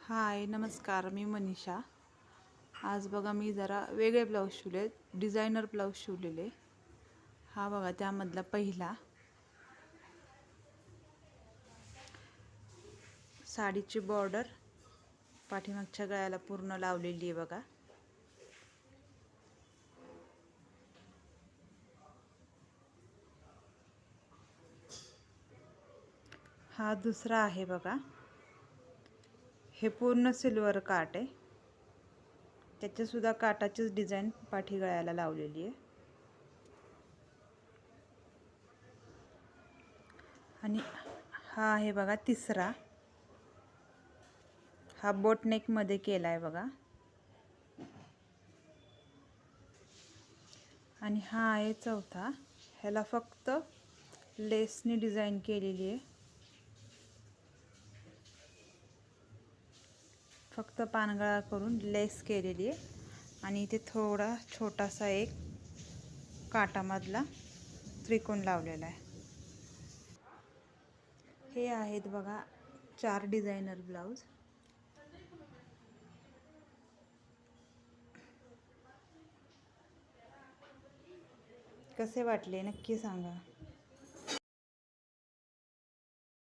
हाय नमस्कार, मी मनीषा. आज बघा मी जरा वेगळे ब्लाऊज शिवले, डिझायनर ब्लाऊज शिवलेले. हा बघा त्यामधला पहिला. साडीची बॉर्डर पाठीमागच्या गळ्याला पूर्ण लावलेली आहे बघा. हा दुसरा आहे बघा. हे पूर्ण सिल्वर काट आहे. त्याच्या सुद्धा काटाचीच डिझाईन पाठी गळ्याला लावलेली आहे. आणि हा आहे बघा तिसरा. हा बोट नेक मध्ये केलाय बघा. आणि हा आहे चौथा. ह्याला फक्त लेसनी डिझाईन केलेली आहे. फक्त पानगळा करून लेस केलेली आहे. आणि इथे थोडा छोटासा एक काटामधला त्रिकोण लावलेला आहे. हे आहेत बघा 4 डिझायनर ब्लाऊज. कसे वाटले नक्की सांगा.